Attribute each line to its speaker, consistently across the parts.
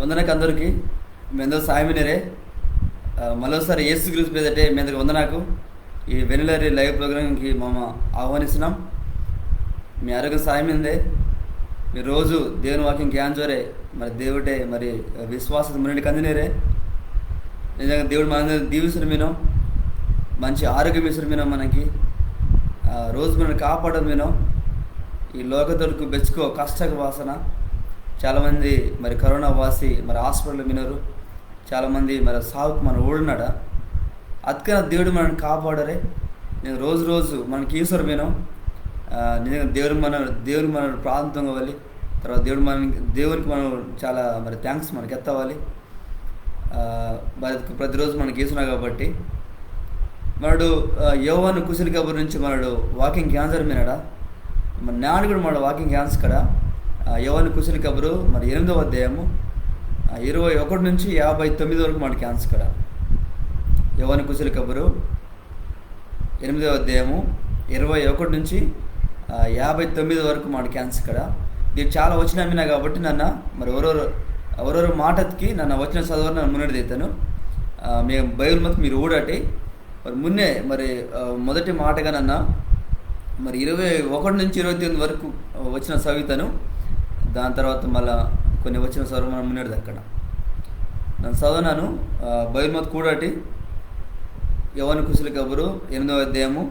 Speaker 1: వందనకు అందరికీ మీ అందరూ సాయమినరే మరోసారి యేసుక్రీస్తు పేదటే మీ అందరికి వందనాకు ఈ వెనిలరీ లైవ్ ప్రోగ్రామ్కి మమ్మ ఆహ్వానిస్తున్నాం. మీ ఆరోగ్యం సాయమిందే. మీరు రోజు దేవుని వాక్యం జ్ఞానజోరే మరి దేవుడే మరి విశ్వాస మునిండి కందినేరే. నిజంగా దేవుడు మన దీవిస్తున్న మీను మంచి ఆరోగ్యం ఇస్తున్న మీను మనకి రోజు మనల్ని కాపాడడం మీను ఈ లోకదొరకు బెచ్చుకో కష్టక వాసన. చాలామంది మరి కరోనా వాసి మరి హాస్పిటల్ వినరు, చాలామంది మరి సాగుకు మన ఊడున్నాడా అతికన దేవుడు మనల్ని కాపాడరే. నేను రోజు మనకి ఈశ్వరు వినం నిజంగా దేవుడు మన ప్రాంతంగా అవ్వాలి. తర్వాత దేవునికి మనం చాలా మరి థ్యాంక్స్ మనకి ఎత్తవాలి. మరి ప్రతిరోజు మనకి ఈసున్నా కాబట్టి మనడు యోవాను కుశలి కబుర్ నుంచి మనడు వాకింగ్ క్యాన్సర్ వినడా మన నాడు కూడా మన వాకింగ్ క్యాన్స్ కదా. యోవాను కుశలి కబురు మరి 8వ అధ్యాయము 21 నుంచి 59 వరకు మన క్యాన్స్ కదా. యోవాను కుశలి కబురు 8వ అధ్యాయము 21 నుంచి 59 వరకు మన క్యాన్స్ కదా. ఇది చాలా వచ్చిన అమ్మినా కాబట్టి నన్ను మరి ఎవరెవరు మాటకి నన్ను వచ్చిన చదువు నన్ను మున్నెడతాను. మేము బైబిల్ మొత్తం మీరు ఊడటి మరి మున్నే మరి మొదటి మాటగా నన్ను మరి 21 నుంచి 29 వరకు వచ్చిన చదువుతాను. దాని తర్వాత మళ్ళీ కొన్ని వచ్చిన చదువు మనం మున్నెడదు అక్కడ నన్ను చదవనాను. బైబిల్ మొత్తం కూడాటి యోవాను కుశలి కబురు 8వ అధ్యాయము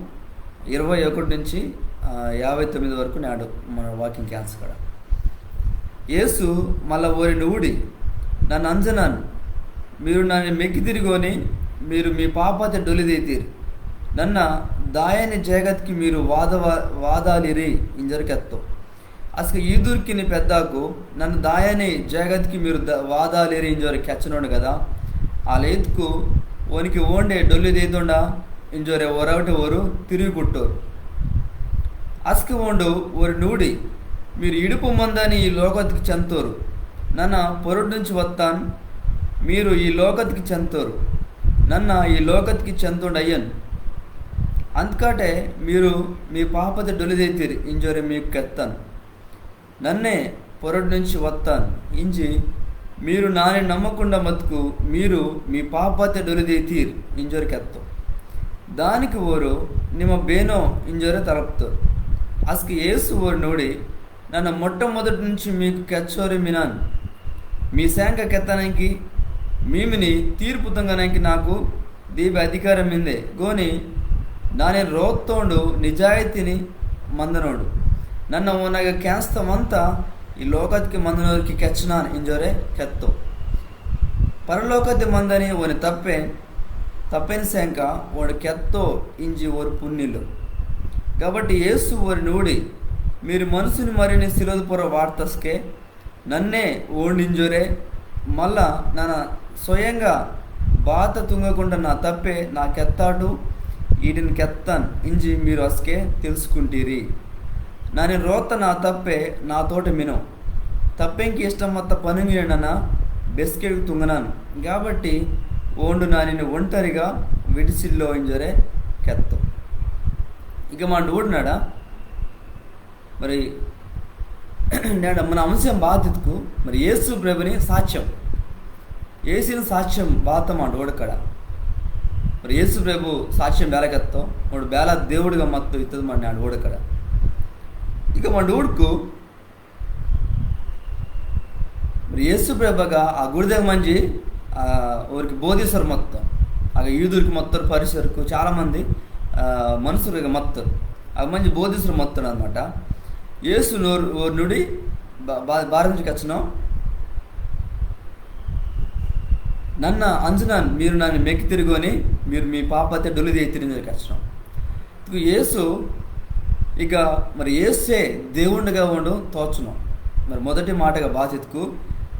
Speaker 1: 21 నుంచి 59 వరకు నాడు మన వాకింగ్ క్యాన్స్ కాడ. యేసు మళ్ళా ఓరి ఊడి నన్ను అంజనాను మీరు నన్ను మెక్కి తిరిగొని మీరు మీ పాపతే డొలిదైతీరు ನನ್ನ ದಾಯನಿ ಜಗತ್కి మీరు వాదాలిరి ఇంజరికెత్తో అసలు ఈదుర్కిని పెద్దకు నన్ను దాయని జగత్కి మీరు వాదాలిరి ఇంజోరి కెచ్చనోడు కదా. ఆ లేతుకు ఓనికి ఓండే డొల్లి దేతుండ ఇంజోరే ఒరవటి ఓరు తిరిగి కుట్టోరు అస్కి ఓండు ఓరి నూడి మీరు ఇడుపు మందని ఈ లోకత్కి చెంతోరు నన్న పొరుడు నుంచి వస్తాను మీరు ఈ లోకత్కి చెంతోరు నన్న ఈ లోకత్కి చెంతుండయ్యను అందుకటే మీరు మీ పాపత డొలిదైతిరి ఇంజోరి మీకు కెత్తాను నన్నే పొరడు నుంచి వస్తాను ఇంజి మీరు నాని నమ్మకుండా మతుకు మీరు మీ పాపత డొలిదైతీర్ ఇంజోరి కెత్తం దానికి ఓరు ನಿಮ್ಮ ಬೇನೋ ఇంజోరే తలపుతారు అసలు యేసు ఓరు నోడి నన్ను మొట్టమొదటి నుంచి మీకు కెచ్చోరి మినాను మీ శాంక కెత్తనానికి మీమిని తీర్పు తంగనానికి నాకు దీప అధికారం మిందే గోని ನಾನೇ ರೋತ್ತೋಂಡು ನಿಜಾಯಿತಿನಿ ಮಂದನೋಡು ನನ್ನ ಓನಾಗ ಕ್ಯಾನ್ಸ್ತವಂತ ಈ ಲೋಕಕ್ಕೆ ಮಂದನೋರಿಗೆ ಕೆಚ್ಚನಾನು ಇಂಜೋರೆ ಕೆತ್ತೋ ಪರಲೋಕದ ಮಂದನಿ ಓನಿ తప్పెన శాంక వాడు కెత్తో ఇంజి ఓరు పుణ్యులు కాబట్టి యేసు ఓరి నూడి మీరు మనసుని మరిని శిలోదుపుర వార్తస్కే నన్నే ఓండింజోరే మళ్ళా నన్న స్వయంగా బాత తుంగకుండా నా తప్పే నా కెత్తాడు వీటిని కెత్తాను ఇంజి మీరు అసకే తెలుసుకుంటీరి నాని రోత నా తప్పే నా తోట మినం తప్పెంకి ఇష్టం మొత్త పనుగిన బెస్కెడికి తుంగనాను కాబట్టి ఓండు నాని ఒంటరిగా విడిసిల్లో ఇంజరే కెత్తం. ఇక మా ఊడినాడా మరి నేడ మన అంశం బాధ్యతకు మరి యేసు ప్రభుని సాక్ష్యం ఏసిన సాక్ష్యం బాత మా ఓడకడ మరి యేసు ప్రభు సాక్ష్యం బేలకెత్తాం వాడు బేల దేవుడిగా మొత్తం ఇస్తుంది మన నాడు ఓడకడ. ఇక మన ఊడుకు మరి యేసు ప్రభగా ఆ గుడిదగ మంచి ఊరికి బోధిస్తారు మొత్తం ఆగ యూదురికి మొత్తం పరిసరకు చాలామంది మనుషులు మొత్తం ఆ మంచి బోధిస్తారు మొత్తం అనమాట. యేసు నోరు నుడి భారత నుంచి వచ్చినాం నన్న అంజనాను మీరు నన్ను మెక్కి తిరిగొని మీరు మీ పాపతే డొలిది తిరిగి వచ్చినాం. యేసు ఇక మరి యేసే దేవుడిగా ఉండు తోచున్నాం. మరి మొదటి మాటగా బాధ్యతకు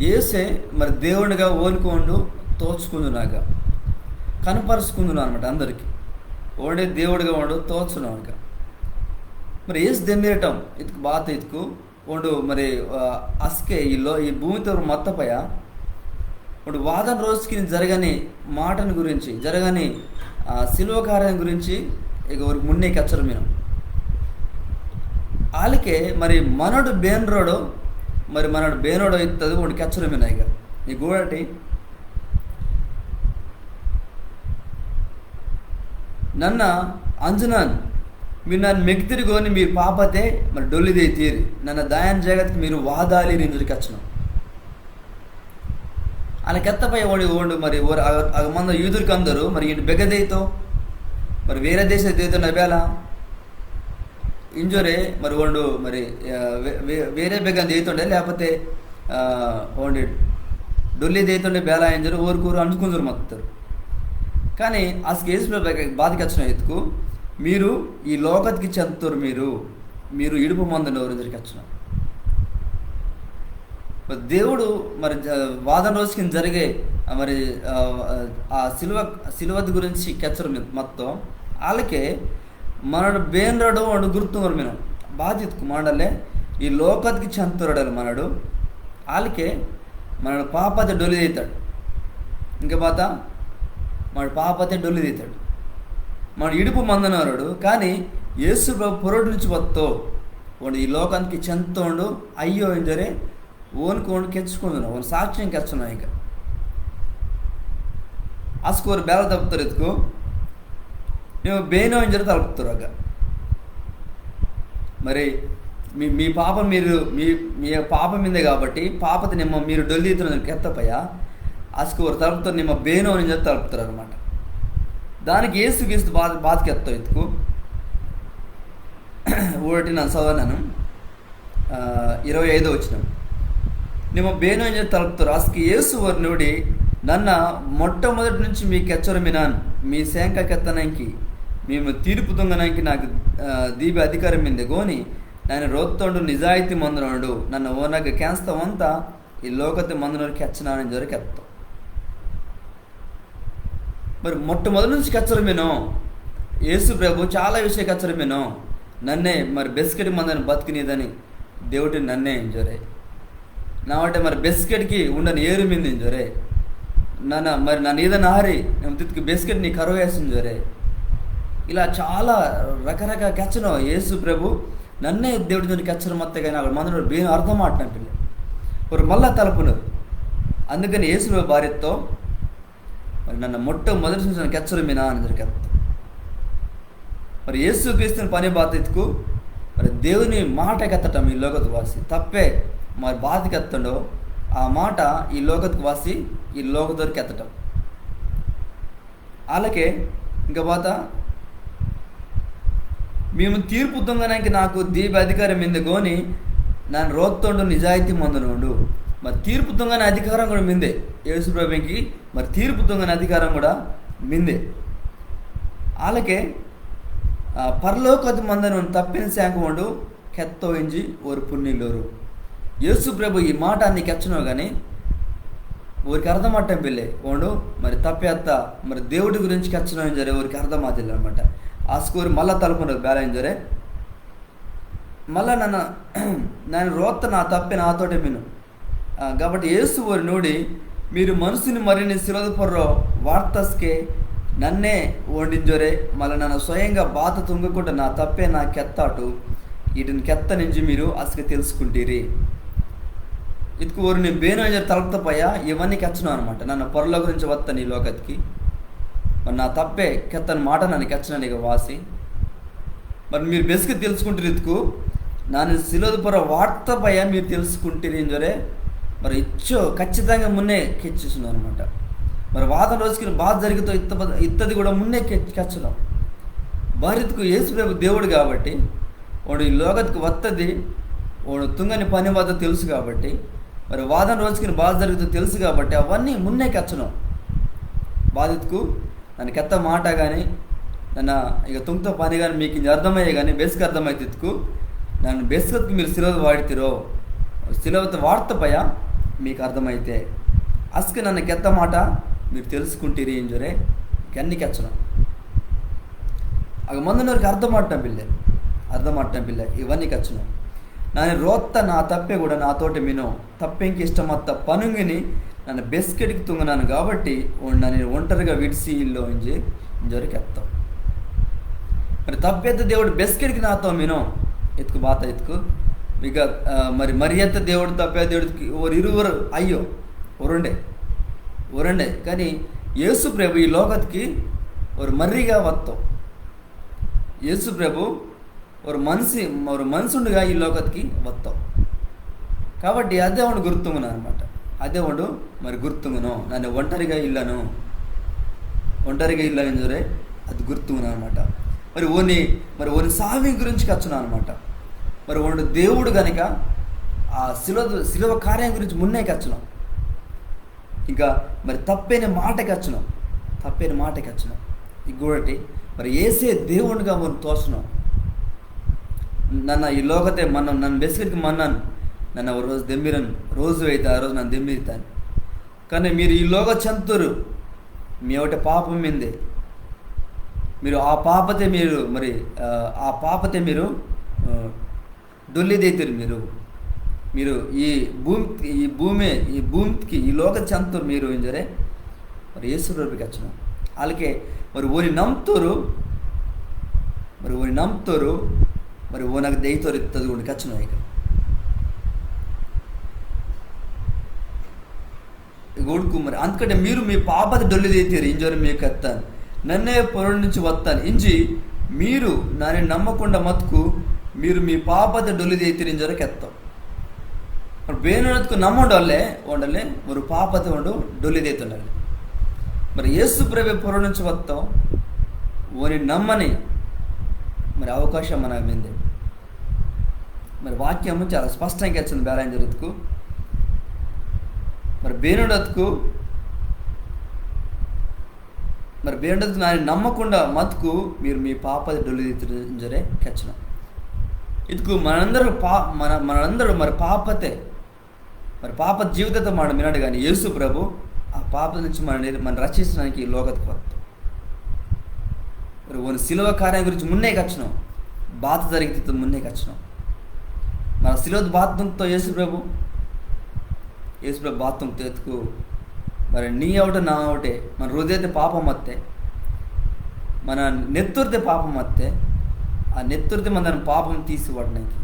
Speaker 1: యేసే మరి దేవుడిగా ఓనుకోండు తోచుకుందునాగా కనపరుచుకుందును అనమాట అందరికీ ఓడే దేవుడిగా ఉండు తోచున్నాం. ఇక మరి యేసు దెమ్మిరటం ఇతుకు బాత ఇతుకు ఉండు మరి అస్కే ఈ భూమితో మొత్తపయ ఇప్పుడు వాదన రోజుకి జరగని మాటను గురించి జరగని శిలువ కార్యం గురించి ఇక మున్నే కెచ్చరు మీరు వాళ్ళకే మరి మనడు బేన్రోడు మరి మనడు ಬೇನೋಡು ಇತ್ತದು ಒಂದು ಕೆಚ್ಚರ ಮಿನ ಈಗ ಈ ಗೋಡಟಿ ನನ್ನ ಅಂಜನಾನ್ మీరు నన్ను మెక్తిరిగోని మీరు పాపతే మరి డొల్లిదే తీరి ನನ್ನ ದಯಾನ್ ಜಗತ್ಗೆ మీరు ವಾದಾಲಿ ನಿಂದರಿಗೆ ಹಚ್ಚನು అలా కెత్తపై ఓండు మరి మంద యూదులకు అందరూ మరి ఈయన బెగదేతో మరి వేరే దేశ దేతో నబేల ఇంజోరే మరి ఓండు మరి వేరే బెగ దేతుండే లేకపోతే ఓండి డొల్లి దేతుండే బేల ఇంజరు ఊరుకూరు అంటుకుందరు మొత్తం కానీ అసలు యేసు బాధకి వచ్చిన ఎత్తుకు మీరు ఈ లోకత్కి చెందుతారు మీరు ఇడుపు మందని ఎవరు వచ్చిన దేవుడు మరి వాదన రోజుకి జరిగే మరి ఆ సిలువ గురించి కెచ్చరు మొత్తం వాళ్ళకే మనడు బేనరాడు వాడు గుర్తున్నారు మేము బాధ్యతకు మనడలే ఈ లోకత్కి చెందుతాడు మనడు వాళ్ళకే మనడు పాపతే డొల్లి తీతాడు ఇంకా బాత మన పాపతే డొల్లి తీతాడు మన ఇడుపు మందనవాడు కానీ యేసు పొరడు నుంచి వత్తో వాడు ఈ లోకానికి చెందుతోండు అయ్యో ఇంజరే ఓనుకోండు కెచ్చుకుంటున్నావు ఓన్ సాక్ష్యం కెచ్చున్నావు ఇక అస్కోరు బేల తప్పుతారు ఎత్తుకు మేము బేనో ఇంజరి తలుపుతారు అక్క మరి మీ పాప మీ పాప మీదే కాబట్టి పాపతి నిమ్మ మీరు డొల్లితున్న కెత్తపయ్యా అస్కోరు తలుపుతారు నిమ్మ బేనో ఇంజరి తలుపుతారు అనమాట దానికి ఏసు గీస్తూ బాధకి ఎత్తావు ఎత్తుకు ఊటి ನಾನು చదవనాను 25 వచ్చిన ನಿಮ್ಮ ಬೇನು ಎಂದು ತಲುಪ್ತಾರೆ ಅಸ್ಕಿ ಯೇಸುವರು ನೋಡಿ ನನ್ನ మొట్టమొదటి నుంచి మీకు హెచ్చరమినాను మీ శాంక కెత్తనానికి మేము తీర్పు దొంగనానికి నాకు దీప అధికారం మీద గోని నేను రోత్తోండు నిజాయితీ మందునాడు నన్ను ఓనగా క్యాన్స్తావంతా ఈ లోకത്തെ మందునకి హెచ్చనానని జరికి ఎత్తాం మరి మొట్టమొదటి నుంచి కచ్చరమేనో యేసు ప్రభు చాలా విషయ కచ్చరమేనో నన్నే మరి బెస్కెట్ మందని బతికినేదని దేవుడి నన్నే ఇంజోరే నావంటే మరి బెస్కెట్కి ఉండని ఏరు మీద ఇంజోరే నన్ను ఏదైనా ఆరి నేను తిత్తుకు బెస్కెట్ నీ కరువు వేసింజోరే ఇలా చాలా రకరకాల కెచ్చను యేసు ప్రభు నన్నే దేవుడి నుంచి కెచ్చరు మొత్తం కానీ అక్కడ మందులో బేను అర్థం ఆడిన పిల్ల ఒక మళ్ళా తలుపున్నారు అందుకని యేసు ప్రభు భార్యతో మరి నన్ను మొట్టమొదటి నుంచి నన్ను కెచ్చరు మీనా అని జరిగేస్తాం మరి యేసు క్రీస్తుని పని బాధ్యతకు మరి దేవుని మాట కెత్తటం ఈ లోకతకు వాసి తప్పే మరి బాధకి ఎత్తండో ఆ మాట ఈ లోకతకు వాసి ఈ లోకదొరికి ఎత్తటం అలాగే ఇంకా బాత మేము తీర్పు దొంగనానికి నాకు దీప అధికారం ఎందుకోని నన్ను రోత్తోండు నిజాయితీ మందునుండు మరి తీర్పు దొంగని అధికారం కూడా మిందే యేసు ప్రభుకి మరి తీర్పు దొంగని అధికారం కూడా మిందే అలాగే పరలోకది మందను తప్పిన శాంకముండు కెత్తోయించి ఓరు పుణ్యులోరు యేసు ప్రభు ఈ మాట నీకు ఎచ్చనో కానీ ఊరికి అర్థమట్టం పిల్లే ఓండు మరి తప్పేత్త మరి దేవుడి గురించి కెచ్చనో జరే ఊరికి అర్థమాదిಲ್ಲ అనమాట ఆ స్కోరు మళ్ళా తలుపున్నారు బ్యాలెన్స్ జరే మళ్ళా నేను రోత్త నా తప్పి నాతోటే విను కాబట్టి యేసు ఊరి నోడి మీరు మనసుని మరిని సిలదుపర్రో వార్తస్కే నన్నే ఓండింజోరే మళ్ళీ నన్ను స్వయంగా బాధ తుంగకుండా నా తప్పే నా కెత్తాటు వీటిని కెత్త నుంచి మీరు అసలు తెలుసుకుంటీరి ఇదికు ఊరు నేను బేను తలుపుతపోయా ఇవన్నీ కెచ్చను అనమాట నన్ను పొరలో గురించి వస్తాను ఈ లోకత్కి మరి నా తప్పే కెత్తని మాట నన్ను కెచ్చను ఇక వాసి మరి మీరు బెస్కి తెలుసుకుంటారు ఇతుకు నన్ను సిలోదుపొర వార్తపయ్యా మీరు తెలుసుకుంటారు ఇంజోరే మరి ఇచ్చో ఖచ్చితంగా మున్నే కెచ్చేస్తున్నాను అనమాట మరి వాదన రోజుకి బాధ జరిగితే ఇత్తది కూడా మున్నే కెచ్చడం భారత్కు యేసు ప్రభు దేవుడు కాబట్టి వాడు ఈ లోకత్కు వత్తది వాడు తుంగని పని వద్ద తెలుసు కాబట్టి మరి వాదన రోజుకి బాధ జరుగుతుంది తెలుసు కాబట్టి అవన్నీ మున్నే కెచ్చడం బాధితుకు నన్ను కెత్త మాట కానీ నన్ను ఇక తుంగతో పని కానీ మీకు ఇది అర్థమయ్యే కానీ బెస్కి అర్థమైతేకు నన్ను బెస్కత్కు మీరు సిలవ వాడితిరో సిలవతో వార్తపయ్యా మీకు అర్థమైతే అసలు నన్ను కెత్త మాట మీరు తెలుసుకుంటీరి ఏం జరే ఇవన్నీ కెచ్చడం ఆಗ ಮಂದನವ್ರಿಗೆ ಅರ್ಧ ಮಾಡ್ತಾನೆ ಬಿಲ್ಲೆ ಇವನ್ನಿ ಕಚ್ಚನು ನಾನು ರೋತ್ತ ನಾ ತಪ್ಪೆ ಕೂಡ నా తోటి మినో తప్పెంకి ఇష్టమత్త పనుంగిని నన్ను బెస్కెట్కి తుంగనాను కాబట్టి నన్ను ఒంటరిగా విడిసి ఇల్లు ఇంజరికి ఎత్తాం మరి తప్పెత్త దేవుడు బెస్కెట్కి నాతో మినో ఎత్తుకు బాత ఎత్తుకు ఇక మరి ఎత్త దేవుడు తప్పే దేవుడికి ఇరువురు అయ్యో ಒರಂಡೆ కానీ యేసు ప్రభు ఈ లోకత్కి ஒரு మర్రిగా వత్తం. యేసు ప్రభు ஒரு మనుషుండుగా ఈ లోకత్కి వత్తం. కాబట్టి అదే వాడు గుర్తుంగును అనమాట. అదే వాడు మరి గుర్తుంగును, నన్ను ఒంటరిగా ఇల్లను చూరే అది గుర్తుంగును అనమాట. మరి సావి గురించి కచ్చును అనమాట. మరి వాడు దేవుడు కనుక ఆ శిలువ కార్యం గురించి మున్నే కచ్చును. ఇంకా మరి తప్పైన మాటకి వచ్చినాం. ఇంకోటి మరి ఏసే దేవునిగా మనం తోస్తున్నాం. నన్ను ఈ లోకతే నన్ను బెసికి నన్ను ఒక రోజు దెమ్మిరను, రోజు అయితే ఆ రోజు నన్ను దెమ్మిరుతాను. కానీ మీరు ఈ లోక చంతురు, మీ ఒకటి పాపం మీందే, మీరు ఆ పాపతే మీరు డొల్లిదైతారు. మీరు ఈ భూమికి ఈ లోక చంతురు మీరు ఏం జరే మరి యేసు ప్రభుకి వచ్చినాం. వాళ్ళకే మరి ఓని నమ్ముతారు, మరి ఓనకు దయతోరు ఇస్తుంది ఓనికి వచ్చినాం. ఇక ఉడుకు మరి అందుకంటే మీరు మీ పాపది డొల్లి దైతారు ఇంజోరు మీకు ఎత్తాను, నన్నే పొరడు నుంచి వస్తాను ఇంజి మీరు నన్ను నమ్మకుండా మతుకు మీరు మీ పాపది డొల్లి దైతారు ఇంజోరకు ఎత్తాం. మరి ಬೇನೋದಕ್ಕೂ ನಮ್ಮೊಂಡಲ್ಲೇ ಒಂಡಲ್ಲೇ ಒಂದು ಪಾಪತೆ ಒಂದು ಡೊಲ್ಲಿದೈతుండాలి. మరి యేసు ప్రభు పొర నుంచి వస్తాం ఓని నమ్మని మరి అవకాశం మన మీందే. మరి వాక్యము చాలా స్పష్టంగా వచ్చింది బేలాయం జరుగుతుకు. మరి ಬೇನೋದಕ್ಕೂ ನಾನು నమ్మకుండా మతుకు మీరు మీ పాపది డొల్లిదైతుంజరే కెచ్చన. ಇದಕ್ಕೂ మనందరూ మరి పాప జీవితంతో మనం విన్నాడు. కానీ యేసు ప్రభు ఆ పాప నుంచి మనం రక్షించడానికి ఈ లోకత్కి వస్తాం. మరి ఓని శిలువ కార్యం గురించి మున్నే కచ్చినాం, బాధ జరిగితే మున్నే కచ్చినాం. మన శిలువ బాత్తంతో యేసు ప్రభు బాత్తంతో ఎత్తుకు మరి నీ ఒకటే నా ఒకటే మన హృదయతే పాపం వస్తే, మన నెత్తురితే పాపం వస్తే, ఆ నెత్తురితే మన పాపం తీసివాడడానికి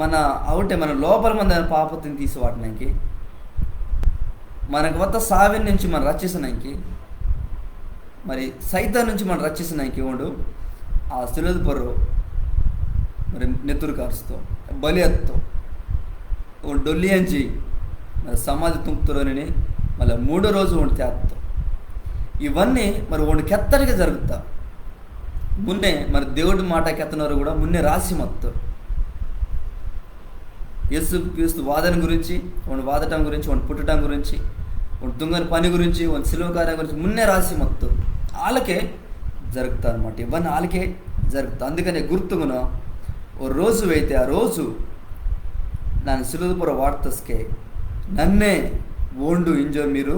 Speaker 1: మన అవుటే మన లోపల మన పాపతిని తీసివాడడానికి మనకు వద్ద సావిన్ నుంచి మనం రక్షించడానికి, మరి సైతాన్ నుంచి మనం రక్షించడానికి వాడు ఆ శిలువ పొర్రు మరి నెత్తురు కారుస్తూ బలి ఎత్తో డొల్లి అంచి మరి సమాధి తుంపుతురని మళ్ళీ 3వ రోజు వండి తేత్తాం. ఇవన్నీ మరి వండి కెత్తడిగా జరుగుతా మున్నే మరి దేవుడి మాట కెత్తనవారు కూడా మున్నే రాసి మొత్తం యేసు క్రీస్తు వాదన గురించి, వాడు వాదటం గురించి, వాడు పుట్టడం గురించి, వాడు తుంగని పని గురించి, వాడి శిలువ కార్యం గురించి మున్నే రాసి మొత్తం వాళ్ళకే జరుగుతా అనమాట. ఇవన్నీ వాళ్ళకే జరుగుతా. అందుకనే గుర్తుగున ఓ రోజు అయితే ఆ రోజు ನಾನು ಸಿಲುಪುರ ವಾರ್ತಸ್ಕೆ నన్నే ఓండు ఇంజో మీరు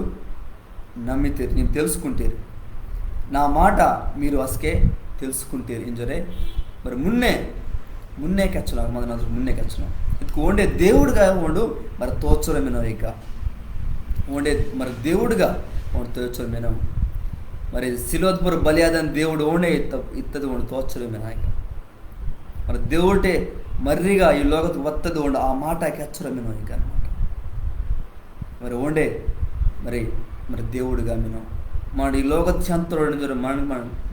Speaker 1: నమ్మితేరు, నేను తెలుసుకుంటారు నా మాట మీరు అసకే తెలుసుకుంటారు ఇంజోరే. మరి మున్నే కచ్చలం మున్నే కచ్చలం ಇದಕ್ಕೆ ಓಂಡೆ దేవుడుగా ఓండు మరి తోచరమేనో ఇక ఓండే మరి దేవుడుగా ఓండు తోచరమేనో మరి శిలోద్పుర బలియాదని దేవుడు ఓండే ఇత్తది ఓండు తోచరమేనో ఇక మరి దేవుడే మర్రిగా ఈ లోకకు వత్తది ఓండు ఆ మాట కెచ్చరమేనో ఇక అనమాట. మరి ఓండే మరి దేవుడుగా మేము మన ఈ లోక శాంతుడు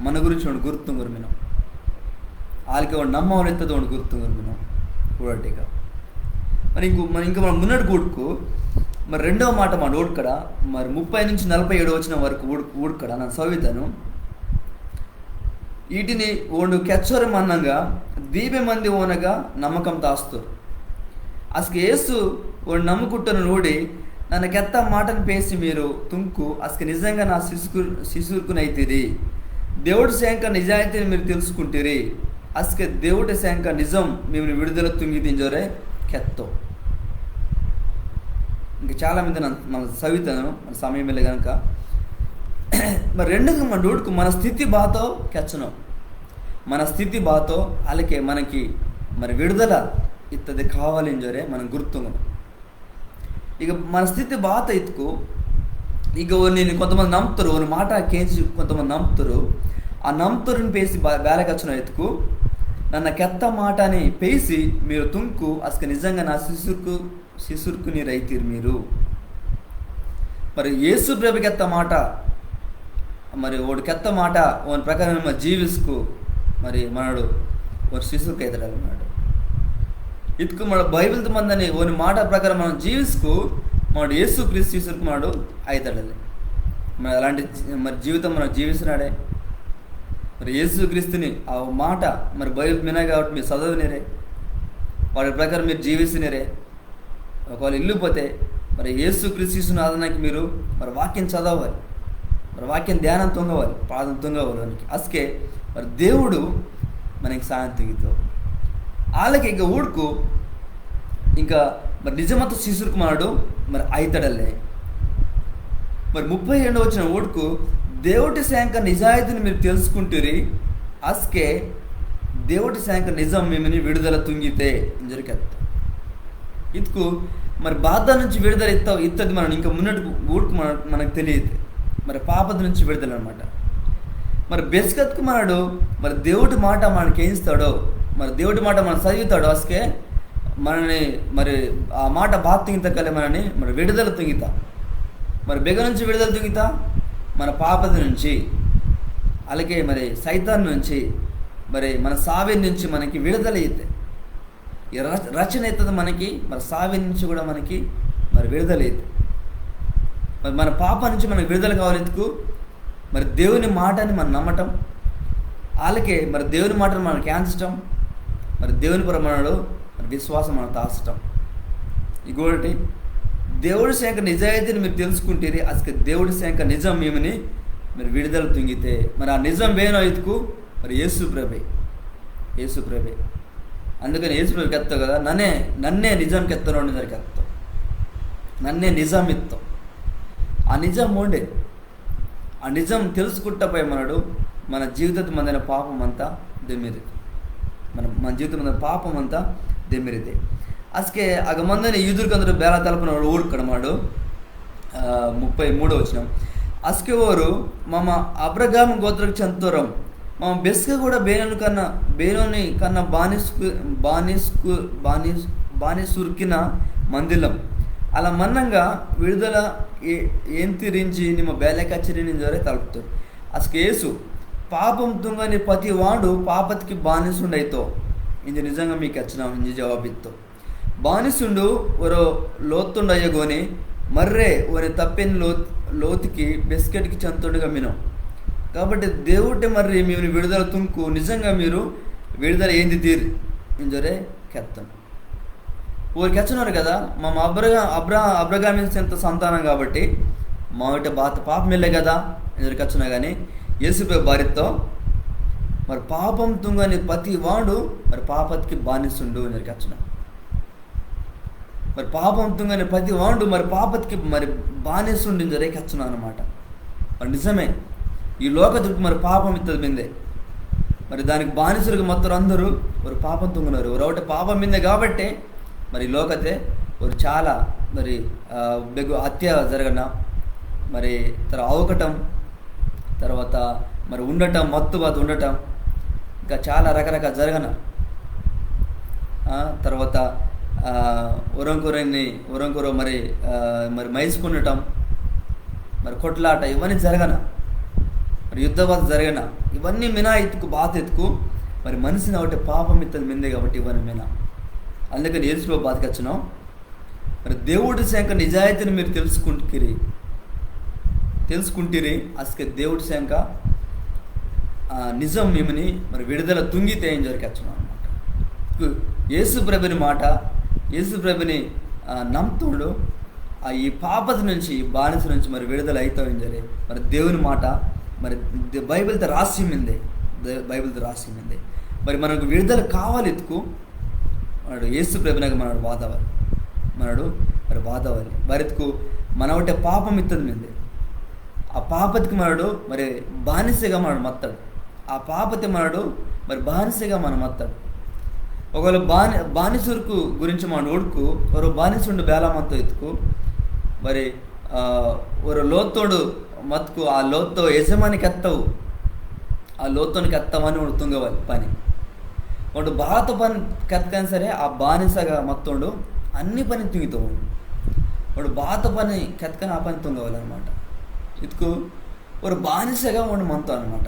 Speaker 1: మన గురించి ಒಂದು గుర్తుంగురు మేము వాళ్ళకి ಒಂದು నమ్మవని ఎత్తది ಒಂದು గుర్తుంగురు మేము కూడటిగా. మరి ఇంకా మనం మున్నటి కూడుకు మరి 2వ మాట మా ఓడ్కడ మరి 30 నుంచి 47 వచ్చిన వరకు ఊడ్కడ ನಾನು చదువుతాను. వీటిని ఓండు కెచ్చరం అన్నంగా దీపే మంది ఓనగా నమ్మకం తాస్తారు అసలు యేసు ఓండు నమ్ముకుంటున్న నోడి నన్ను కెత్త మాటను పేసి మీరు తుంకు అసలు నిజంగా నా శిశుకునైతిరి దేవుడి శాంక నిజాయితీని మీరు తెలుసుకుంటారు అసలు దేవుడి శాంక నిజం మేము విడుదల తుంగి తింజోరే కెత్తో. ఇంకా చాలా మంది మన చదువుతాను మన సమయం వెళ్ళి కనుక మరి రెండుగా మన డూడ్కు మన స్థితి బాతో కెచ్చను మన స్థితి బాతో అలాగే మనకి మరి విడుదల ఇత్తది కావాలి ఇంజోరే మనం గుర్తుంగం. ఇక మన స్థితి బాత ఇతుకు ఇక నేను కొంతమంది నమ్ముతారు ఒక మాట కేంచి కొంతమంది నమ్ముతారు ఆ నమ్ముతారుని పేసి బేలకచ్చిన ఎత్తుకు నన్న కెత్త మాటని పేసి మీరు తుంకు అసలు నిజంగా నా ಶಿಸುರ್ಕು ರೈತೀರಿ మీరు మరి యేసు ప్రభుకెత్త మాట మరి ఓడి ಕೆತ್ತ మాట ఓన్ ప్రకారం జీవిస్కు మరి మనడు ఒక శిశువుకి అవుతాడు ఇతుకు మన బైబిల్ మందని ఓని మాట ప్రకారం మనం జీవిస్కు మనడు యేసు క్రీస్తు శిశువుకు మనడు అవుతాడు. మరి అలాంటి మరి జీవితం మనం జీవిస్తున్నాడే. మరి యేసు క్రీస్తుని ఆ మాట మరి బైబిల్ వినా కాబట్టి మీరు చదవనిరే, వాడి ప్రకారం మీరు జీవిస్తున్నరే. ఒకవేళ ఇల్లు పోతే మరి యేసు క్రీస్తు ఆదరణకి మీరు మరి వాక్యం చదవాలి, మరి వాక్యం ధ్యానం తొంగవాలి, పాదం తొంగవాలి మనకి అసకే మరి దేవుడు మనకి సాయం తెగితో వాళ్ళకి ఇంకా ఊడుకు ఇంకా మరి నిజమత శిశువుకు మాడు మరి అయితడలే. మరి 32 వచ్చిన ఊడుకు దేవుడి శాంక నిజాయితీని మీరు తెలుసుకుంటురి అసకే దేవుడి శాంక నిజం మిమ్మల్ని విడుదల తుంగితే జరిగేది. ఇతుకు మరి బాధ నుంచి విడుదల ఇత్తది మనం ఇంకా మున్నటి ఊడుకు మనకు తెలియదు. మరి పాపద నుంచి విడుదల అనమాట. మరి బెస్కత్కు మనడు మరి దేవుడి మాట మనకి ఏం ఇస్తాడో, మరి దేవుడి మాట మనం చదువుతాడో అసకే మనని మరి ఆ మాట బాధ తుంగితకలే మనని మరి విడుదల తుంగితా. మరి బెగ నుంచి విడుదల తుంగితా, మన పాపద నుంచి, అలాగే మరి సైతాన్ నుంచి, మరి మన సావి నుంచి మనకి విడుదల అయితే ఈ రచన అవుతుంది మనకి. మరి సావి నుంచి కూడా మనకి మరి విడుదల అయితే మరి మన పాప నుంచి మనకి విడుదల కావాలెందుకు మరి దేవుని మాటని మనం నమ్మటం, అలాగే మరి దేవుని మాటను మనం క్యాన్సటం, మరి దేవుని ప్రమాణాలు మరి విశ్వాసం మనం తాసటం. ఇంకొకటి దేవుడి శాంక నిజాయితీని మీరు తెలుసుకుంటే అసలు దేవుడి శాంక నిజం మేమని మీరు విడుదల తుంగితే మరి ఆ నిజం వేనో ఇతుకు మరి యేసు ప్రభే. అందుకని యేసు ప్రభు కెత్తావు కదా, నన్నే నిజం కెత్తను సరికి ఎత్తావు, నన్నే నిజం ఇస్తావు. ఆ నిజం ఉండే ఆ నిజం తెలుసుకుంటపోయి మనడు మన జీవితం మందైన పాపం అంతా దెమ్మిరి, మన జీవితం మందిన పాపం అంతా దెమ్మిరితే అసకే ఆగ మందని ఈదురికందరూ బేల తలపున ఊడుకడమాడు. 33 వచ్చిన అసకే ఓరు మమ అబ్రగాము గోత్రకు చెంతోరం మమ బెస్క కూడా బేనోని కన్నా బానిసుర్కిన మందిలం అలా మన్నంగా విడుదల ఏం తిరించి నిమ్మ బేలకచ్చిరి నిజరే తలుపుతారు. అసలు యేసు పాపం తుంగని ప్రతి వాడు పాపతికి బానిసుండైతో ఇది నిజంగా మీకు వచ్చిన ఇంజి జవాబిత్తో బానిసుండు ఒరో లోతుండయ్యగోని మర్రే ఒరి తప్పిన లోతుకి బిస్కెట్కి చంతుడుగా మినం. కాబట్టి దేవుడి మర్రి మేము విడుదల తుంకు నిజంగా మీరు విడుదల ఏంది తీరు ఇంజరే కెత్తం ఊరికి వచ్చినారు కదా. మా అబ్రగామించేంత సంతానం కాబట్టి మా ఒకటి పాపం వెళ్ళే కదా ఇంజరికి వచ్చినా కానీ యేసుపై భార్యతో మరి పాపం తుంగని ప్రతి వాడు మరి పాపతికి బానిసుండు ఇంజరికి వచ్చిన. మరి పాపం తుంగని ప్రతి వాడు మరి పాపతికి మరి బానిసుండి ఇంజరికి వచ్చిన అనమాట. మరి నిజమే ఈ లోకతుడికి మరి పాపం ఇత్తది మిందే, మరి దానికి బానిసులకు మొత్తం అందరూ మరి పాపం తుంగున్నారు. ఒకటి పాపం మిందే కాబట్టి మరి లోకతే ఒక చాలా మరి బెగు హత్య జరగన, మరి అవకటం, తర్వాత మరి ఉండటం, మత్తుబాత ఉండటం, ఇంకా చాలా రకరకాల జరగన, తర్వాత ఉరంకుర మరి మైసుకుండటం, మరి కొట్లాట ఇవన్నీ జరగన, మరి యుద్ధబాధ జరగన, ఇవన్నీ మినా ఎత్తుకు బాధ ఎత్తుకు మరి మనిషిని ఒకటి పాపం ఇత్తది మిందే కాబట్టి ఇవన్నీ మినా. అందుకని యేసులో బాధకొచ్చినాం. మరి దేవుడి శాంక నిజాయితీని మీరు తెలుసుకుంటీరి అసలు దేవుడి శాంక నిజం మిమ్మని మరి విడుదల తుంగితే ఏం జరికొచ్చినాం అనమాట. యేసు ప్రభుని మాట, యేసు ప్రభుని నమ్ముతుడు ఈ పాపత నుంచి, ఈ బానిస నుంచి మరి విడుదల అవుతాం జరి. మరి దేవుని మాట మరి బైబిల్తో రాసిమిందే, మరి మనకు విడుదల కావాలి ఎత్తుకు మనడు యేసు ప్రభునగా మనడు వాదవాలి మరెత్తుకు మన ఒకటే పాపం ఇత్తది మిందే. ఆ పాపతికి మనడు మరి బానిసగా మనడు మత్తాడు, ఆ పాపతి మనడు మరి బానిసగా మనం మత్తాడు. ఒకవేళ బానిసురుకు గురించి మన ఓడుకు ఒక బానిసుండు బేలమంతో ఎత్తుకు మరి ఒక లోతోడు మత్తుకు ఆ లోతో యజమానికి ఎత్తవు, ఆ లోతోనికి ఎత్తమని తుంగవాలి పని. వాడు బాధతో పని కెత్తకైనా సరే ఆ బానిసగా మొత్తండు అన్ని పని తుంగితో వాడు బాత పని ಕೆತ್ಕನ ಆ పని ತುಂಗವಲ್ಲನమాట. ಇದಕ್ಕೂ ஒரு బానిసగా ఉండి మనతో అనమాట.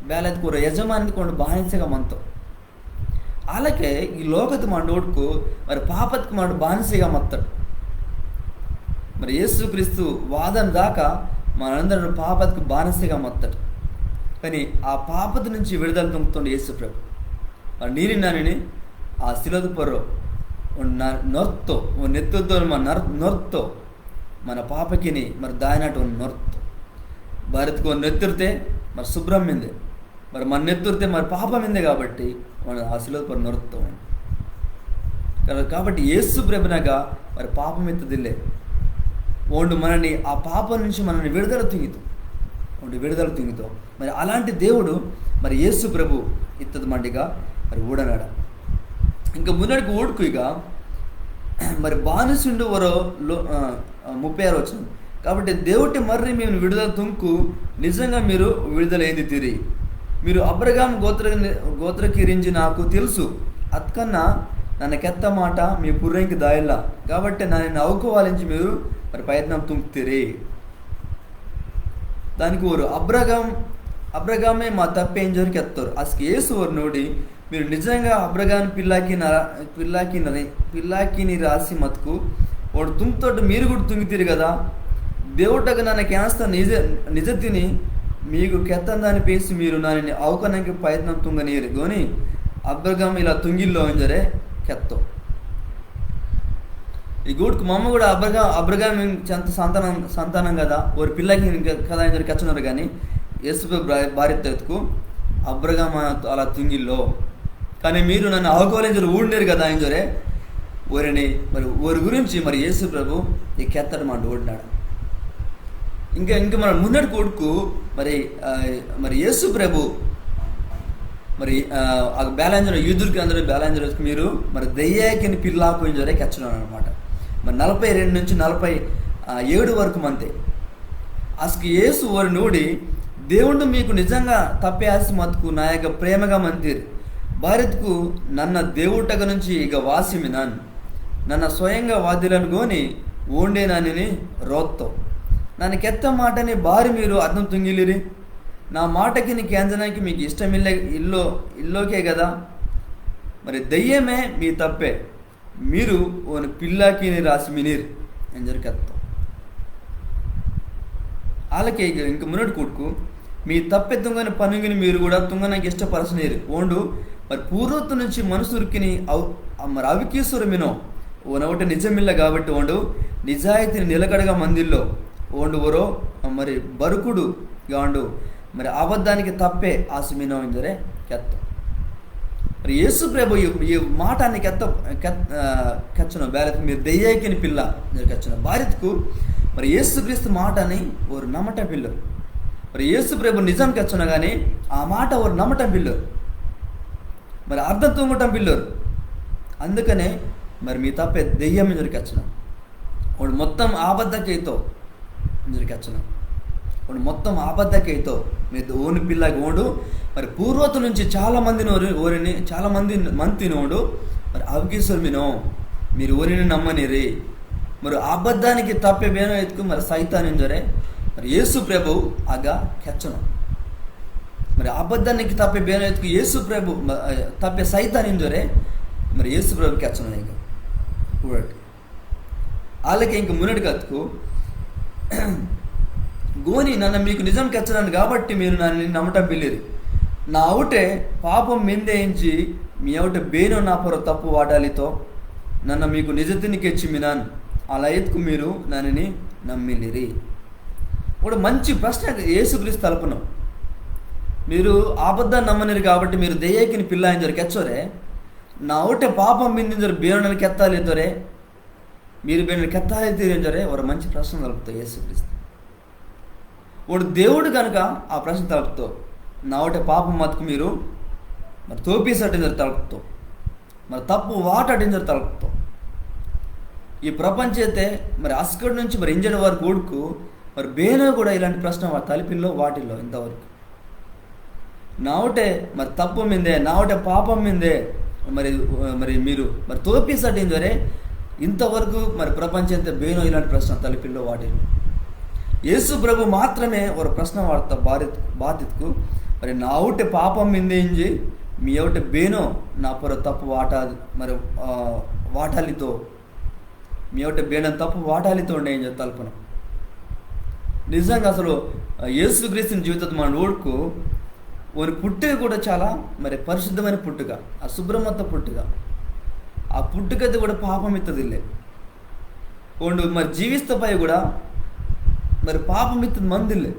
Speaker 1: ಬೇಲೆದಕ್ಕೆ ஒரு యజమానికి ಒಂದು బానిసగా మనతో. అలాగే ఈ లోకத்து మండోడుకు మరి పాపత్కు మండు బానిసగా మత్తాడు. మరి యేసుక్రీస్తు వాదన దాకా మనందరూ పాపత్కు బానిసగా మత్తాడు. కానీ ఆ పాపత నుంచి విడుదల పొందుతుండే యేసు ప్రభు. మరి ನೀನು ನಾನಿನಿ ಆ ಸಿಲೋದು ಪರ್ರೋ ನೊರ್ತು ನೆತ್ತುతో ನೊರ್ತು మన పాపకిని మరి దాయినట్టు నొర్తు భారత్కు నెత్తురితే మరి శుభ్రం మిందే, మరి మన నెత్తురితే మరి పాపం మిందే కాబట్టి మన ఆ సిలువ పర్ నొరుతూ కాబట్టి యేసు ప్రభునగా మరి పాపం ఎత్తదిల్లే ఓండు మనని ఆ పాపం నుంచి మనల్ని విడుదల తింగుతాం. మరి అలాంటి దేవుడు మరి యేసు ప్రభు ఇత్తది మండిగా మరి ఊడనాడ ఇంకా మున్నడికి ఊడుకు ఇక మరి బానిసుండు వరో 36 వచ్చింది. కాబట్టి దేవుటి మర్రి మేము విడుదల తుంకు నిజంగా మీరు విడుదలైంది తిరిగి మీరు అబ్రహాం గోత్రకిరించి నాకు తెలుసు అత్కన్నా ನನ್ನ ಕೆತ್ತ మాట మీ పుర్రెంకి దాయిల్ల కాబట్టి నన్ను అవుకోవాలించి మీరు మరి ప్రయత్నం తుంకుతీరి. దానికి ఓరు అబ్రగామే మా తప్పేం జోరికి ఎత్తారు అసలు యేసు ఓరు నోడి మీరు నిజంగా అబ్రగాన్ పిల్లాకిని రాసి మతుకు వాడు తుంగుతోటి మీరు కూడా తుంగితీరు కదా. దేవుటకు నన్ను క్యాన్స్తా నిజ తిని మీకు కెత్తందాన్ని పేసి మీరు నన్ను అవకనానికి ప్రయత్నం తుంగనీరు కొని అబ్రగాం ఇలా తుంగిల్లో ఉంజరే ಕೆತ್ತೋ ఈ గూడుకు మమ్మ కూడా అబ్రగాం చెంత సంతానం కదా ఒక పిల్లకి కదా అని కచ్చున్నారు. కానీ యేసు భార్య ఎత్తుకు అబ్రగాం అలా తుంగిల్లో కానీ మీరు నన్ను ఆవుకోలేని ఊడినారు కదా ఆయన జరే ఊరిని మరి ఊరి గురించి మరి యేసు ప్రభు ఈ కెత్తడు మాట ఓడినాడు. ఇంకా మన మున్నటి కొడుకు మరి యేసు ప్రభు మరి బ్యాలాంజర్ యూదులకి అందరూ బ్యాలాంజర్కి మీరు మరి దయ్యాకిని పిల్లాకు జరే కెచ్చడం అనమాట. మరి 42 నుంచి 47 వరకు మంతే అసలు యేసు ఓరి నోడి దేవుడు మీకు నిజంగా తప్పేసి మతుకు నా యొక్క ప్రేమగా మందిర్ భారత్కు నన్న దేవుటగ నుంచి ఇక వాసిమి ನನ್ನ స్వయంగా వాద్యులను గోని ఓండే నాని రోత్తో నన్ను కెత్త మాటని భారీ మీరు అర్థం తుంగిలిరి నా మాటకి నీకు ఎంజనానికి మీకు ఇష్టమిల్లే ఇల్లోకే కదా. మరి దయ్యమే మీ తప్పే మీరు ఓని పిల్లాకి రాసి మినీర్ అని జరి కెత్తాం వాళ్ళకే ఇంక మున్నటి కొడుకు మీ తప్పె తుంగని పనుగిని మీరు కూడా తుంగనానికి ఇష్టపరచనీరు ఓండు మరి పూర్వత్తు నుంచి మనుసురికిని మరి అవికీసురు మినో ఓనొకటి నిజమిల్ల కాబట్టి ఓండు నిజాయితీని నిలకడగా మందిల్లో ఓండు ఓరో మరి బరుకుడు గాండు మరి అబద్ధానికి తప్పే ఆసిమినో ఇంజరే కెత్త మరి యేసు ప్రభు ఈ మాటాన్ని కెచ్చను బ్యాలెత్ మీరు దెయ్యాకిని పిల్ల కెచ్చను భారత్కు మరి యేసుక్రీస్తు మాటని ఓరు నమ్మటం పిల్లరు మరి యేసు ప్రభు నిజం కెచ్చను కానీ ఆ మాట ఓరు నమ్మటం పిల్లరు మరి అర్థం తూంగటం పిల్లరు. అందుకనే మరి మీ తప్పే దెయ్యం ఇంజరికెచ్చను వాడు మొత్తం ఆబద్ధకైతో ఇంజరికెచ్చను వాడు మొత్తం ఆబద్ధకైతో మీరు ఓని పిల్లకి ఓడు మరి పూర్వతు నుంచి చాలా మంది మంతినోడు మరి అవకీసులు మినో మీరు ఓరిని నమ్మనిరి మరి అబద్ధానికి తప్పే బేనో ఎత్తుకు మరి సైతానింజరే మరి యేసు ప్రభు ఆగా కెచ్చను మరి అబద్ధానికి తప్పే బేనో ఎత్తుకు యేసు ప్రభు తప్పే సైతానింజరే మరి యేసు ప్రభు కెచ్చను ఇంకా చూడండి వాళ్ళకి ఇంక మున్నటి కత్తుకు గోని నన్ను మీకు నిజం కెచ్చడాను కాబట్టి మీరు నన్ను నమ్మటం పిల్లిరి నా అవుటే పాపం మిందేయించి మీ అవుట బేనో నా పొర తప్పు వాడాలితో నన్ను మీకు నిజతిని కెచ్చి మినాను అలా ఎత్తుకు మీరు నన్ను నమ్మిలిరి. ఒక మంచి ప్రశ్న యేసుక్రీస్తు తలపును మీరు ఆబద్ధాన్ని నమ్మనిరు కాబట్టి మీరు దెయ్యాకిని పిల్ల అని జరి కెచ్చోరే నా అవుటే పాపం మిందింజరు బేనని కెత్తాలితోరే మీరు బేనని కెత్తాలి తీరేంజరే ఒక మంచి ప్రశ్న తలుపుతావు యేసుక్రీస్తు వాడు దేవుడు కనుక ఆ ప్రశ్న తలుపుతావు నా ఒకటి పాపం మతుకు మీరు మరి తోపీసటింజరు తలుపుతావు మరి తప్పు వాటటింజరు తలుపుతావు. ఈ ప్రపంచైతే మరి అస్కడి నుంచి మరి ఇంజన్ వరకు ఊడుకు మరి బేనో కూడా ఇలాంటి ప్రశ్న తలిపిల్లో వాటిల్లో ఇంతవరకు నా ఒకటే మరి తప్పు మిందే నా ఒకటే పాపం మిందే మరి మరి మీరు మరి తోపిసటి దొరే ఇంతవరకు మరి ప్రపంచంతో బేనో ఇలాంటి ప్రశ్న తలపిల్లో వాటిని యేసు ప్రభు మాత్రమే ఒక ప్రశ్న వాడతా బాధితుకు మరి నా ఒకటి పాపం మిందేంజి మీ ఒకటి బేనో నా పొర తప్పు మరి వాటాలితో మీ ఒకటి బేనం తప్పు వాటాలితో ఉండే ఏం తలుపున నిజంగా అసలు యేసుక్రీస్తుని జీవితం మన ఓడుకు వారి పుట్టుక కూడా చాలా మరి పరిశుద్ధమైన పుట్టుక, ఆ శుభ్రమత పుట్టుక, ఆ పుట్టుకది కూడా పాపం ఇత్తదిలే ఒండు మరి జీవిస్తపై కూడా మరి పాపం ఇత్తది మందిలే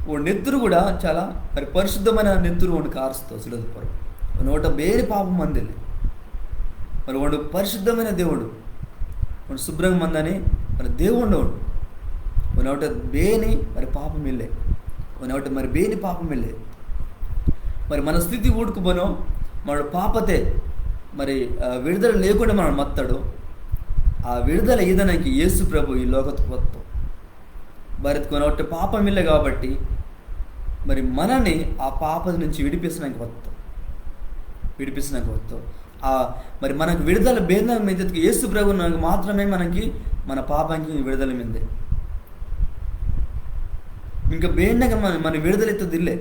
Speaker 1: ఓ నెత్తురు కూడా చాలా మరి పరిశుద్ధమైన నెత్తురు వండు కారుస్తూ సులభపరు నోట వేరే పాపం మందిలే మరి వాడు పరిశుద్ధమైన దేవుడు వాడు శుభ్రంగా మందని మరి దేవుడు వాడు ఒకటి బేని మరి పాపం వెళ్ళే ఒకటి మరి బేని పాపం వెళ్ళే మరి మన స్థితి ఊడుకుపోనో మన పాపతే మరి విడుదల లేకుండా మనం మత్తాడు ఆ విడుదల ఈదనకి యేసు ప్రభు ఈ లోకత్కు వస్తాం బరెత్తుకొని ఒకటి పాపం వెళ్ళే కాబట్టి మరి మనని ఆ పాప నుంచి విడిపిస్తున్నానికి వస్తాం మరి మనకు విడుదల భేదం మీద యేసు ప్రభు మాత్రమే మనకి మన పాపానికి విడుదల మీదే ఇంకా బేండగా మన విడుదల ఎత్తుదిల్లే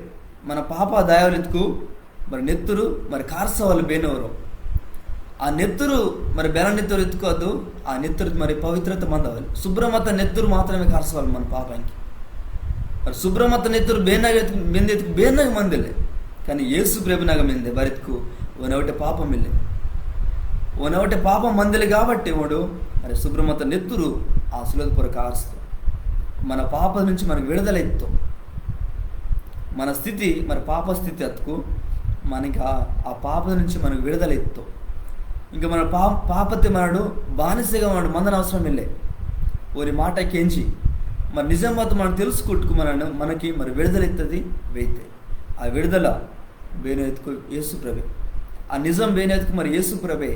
Speaker 1: మన పాప దయావలెత్తుకు మరి నెత్తురు మరి కార్సవాళ్ళు బేనెవరు ఆ నెత్తురు మరి బెల నెత్తురు ఎత్తుకోవద్దు, ఆ నెత్తురు మరి పవిత్రత మందవాలి, శుభ్రమత నెత్తురు మాత్రమే కార్సవాలి మన పాపానికి. మరి శుభ్రమత నెత్తురు బెందెత్తుకు బేనగ మందిలే కానీ యేసు ప్రభునగ మెందే బరెత్తుకు ఓనవటే పాపం వెళ్ళే ఓనవటే పాపం మందిలే కాబట్టి వాడు మరి శుభ్రమత నెత్తురు ఆ సులభ పొర కారుస్తూ మన పాప నుంచి మనకు విడుదల ఎత్తు మన స్థితి మరి పాప స్థితి ఎత్తుకు మనకి ఆ పాప నుంచి మనకు విడుదల ఎత్తు ఇంకా మన పాపతి మనడు బానిసగా మనడు మందన అవసరం వెళ్ళే ఓరి మాట కేంచి మరి నిజామాబాద్ మనం తెలుసుకుంటుకు మనకి మరి విడుదల ఎత్తది వేయితే ఆ విడుదల వేణు ఎత్తుకు యేసు ప్రభే, ఆ నిజం వేణు ఎత్తుకు మరి యేసు ప్రభే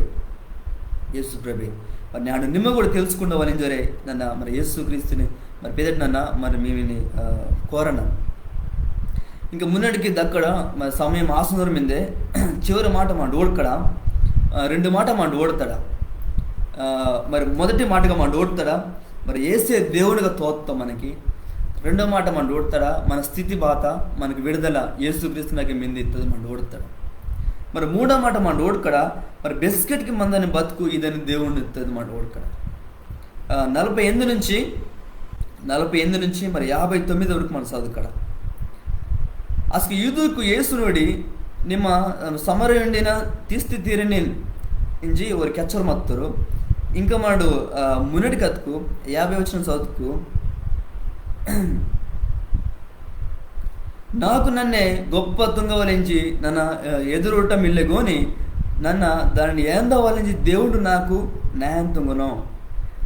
Speaker 1: మరి నేను నిమ్మ కూడా తెలుసుకుంటా వాళ్ళని జరే నన్న మరి యేసు క్రీస్తుని మరి పేదటి నన్న మరి మేమిని కోరన ఇంకా మున్నటికి దక్కడ మరి సమయం ఆసనూరు మీదే చివరి మాట మా ఓడకడ రెండు మాట మా ఓడతాడా మరి మొదటి మాటగా మా ఓడతాడా మరి ఏసే దేవునిగా తోత్తాం మనకి, రెండో మాట మన ఓడతాడా మన స్థితి బాత మనకి విడుదల యేసుక్రీస్తునకి మింది ఇస్తుంది మన ఓడతాడు. మరి మూడో మాట మన ఓడకడ మరి బిస్కెట్కి మందని బతుకు ఇదని దేవుడిని ఇస్తుంది మన ఓడకడ 48 నుంచి మరి 59 వరకు మన చదువుకడ అసలు యూదుకు యేసునుడి ನಿಮ್ಮ ಸಮರಯುಂಡಿನ ತಿಸ್ತಿ ತೀರನಿ ಇಂಜಿ ಅವ್ರ ಕೆಚ್ಚರು ಮತ್ತರು ఇంకా మాడు మునడి కత్కు 50 వచ్చిన చదువుకు నాకు నన్నే గొప్ప తుంగవలించి నన్న ఎదురుట మిల్లెగోని నన్న దానిని ఏందవలించి దేవుడు నాకు న్యాయం తుంగును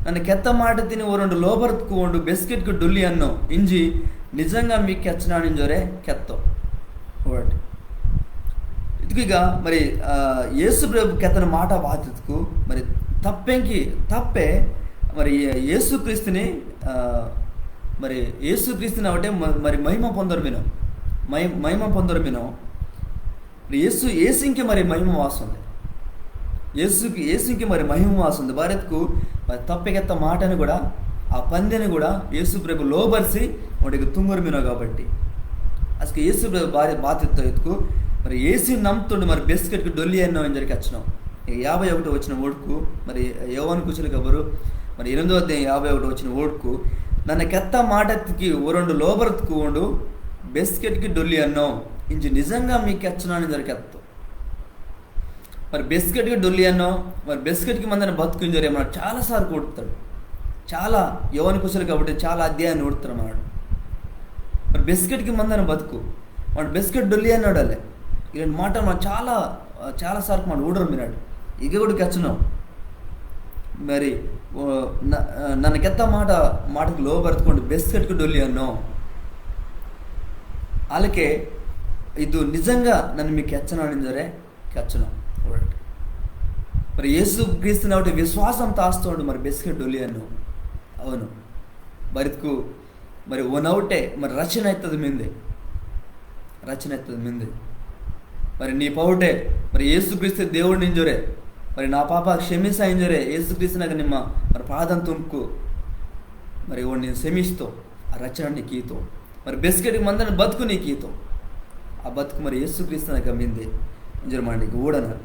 Speaker 1: నన్ను ಕೆತ್ತ మాట తిని ఓ రెండు లోబర్తుకు ಒಂದು బిస్కెట్కు డుల్లి అన్నో ఇంజి నిజంగా మీకు ಕೆಚ್ಚనానింజోరే ಕೆತ್ತೋ ఒకటి ఇదిగా మరి యేసు ప్రభు కెత్తన మాట బాధ్యతకు మరి తప్పే మరి యేసుక్రీస్తుని ఒకటే మరి మహిమ పొందరు వినో యేసుకి మరి మహిమ వాస్తుంది యేసుకి మరి మహిమ వాస్తుంది భారత్కు మరి తప్పెకెత్త మాటని కూడా ఆ పందెని కూడా యేసు ప్రభు లోబరిసి వాడికి తుంగురు వినో కాబట్టి అసలు యేసు ప్రభు బాధ్యత ఎత్తుకు మరి ఏసీ నమ్ముతుండు మరి బిస్కెట్కి డొల్లి అన్నాం అని జరిగి వచ్చినాం 51 వచ్చిన ఓడుకు మరి యోవాను కూర్చుని కబరు మరి 8వ అధ్యాయం 51 వచ్చిన ఓడుకు నన్ను కెత్త మాటకి ఓ రెండు లోబరత్కు ఉండు బిస్కెట్కి డొల్లి అన్నాం ఇంజి నిజంగా మీకు ఎచ్చనాన్ని జరిగెత్త మరి బిస్కెట్కి డొల్లి అన్నాం మరి బిస్కెట్కి మందని బతుకుని జరిగే మన చాలాసార్లు కొడుతాడు, చాలా యోవాను కూర్చుని కాబట్టి చాలా అధ్యాయాన్ని ఓడుతాడు అన్నాడు. మరి బిస్కెట్కి మందని బతుకు వాడు బిస్కెట్ డొల్లి అన్నాడు అలే ఇలాంటి మాట మనం చాలాసార్లు మనం ఊడరు మీనాడు ఇక కూడా కెచ్చనాం మరి నన్ను కెత్త మాటకు లోబరుతుకోండి బిస్కెట్కి డొల్లి అన్నాం అలాగే ఇది నిజంగా నన్ను మీకు కెచ్చనాని జరే కెచ్చనాం మరి యేసు క్రీస్తుని ఒకటి విశ్వాసం తాస్తోండు మరి బిస్కెట్ డొల్లి అన్నాం అవును బరితుకు మరి ఓనవుటే మరి రచన అవుతుంది మిందే మరి నీ పౌటే మరి యేసుక్రీస్తు దేవుడిని ఇంజోరే మరి నా పాప క్షమిసా ఇంజోరే యేసుక్రీస్తు నాకు నిమ్మ మరి పాదం తుంకు మరి వాడు నేను క్షమిస్తూ ఆ రచన నీకీతో మరి బెస్కెట్కి మందని బతుకు నీకీతో ఆ బతుకు మరి యేసుక్రీస్తు నాకు మిందే ఇంజరు మనకి ఊడన్నారు.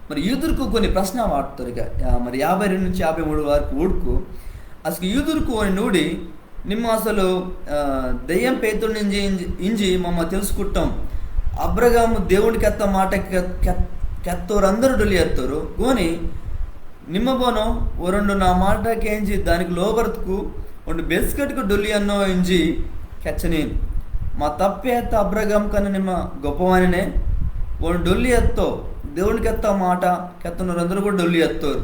Speaker 1: మరి యూదుర్కు కొన్ని ప్రశ్న వాడుతారు ఇక మరి 52 నుంచి 53 వరకు ఊడుకు అసలు యూదుర్కు అని నూడి నిమ్మ అసలు దెయ్యం పేతుడి నుంచి ఇంజి మమ్మ తెలుసుకుంటాం అబ్రగాము దేవుడికి ఎత్త మాట ಕೆತ್ತೋರು అందరూ డొల్లి ఎత్తారు ಗೋನಿ ನಿಮ್ಮ ಬೋನೋ ಒರೊಂಡು ನಾ ಮಾಟಕ್ಕೆ ಎಂಜಿ దానికి లోబర్తుకు ಒಂದು ಬೆಸ್ಕಟ್కు డొల్లి ಅನ್ನೋ ಎಂಜಿ ಕೆಚ್ಚನೇನು మా తప్పే ఎత్త అబ్రగాం కన్నా నిమ్మ గొప్పవానినే ಒಂದು డొల్లి ఎత్తో దేవునికి ఎత్త మాట ಕೆತ್ತನೋರು అందరూ కూడా డొల్లి ఎత్తారు.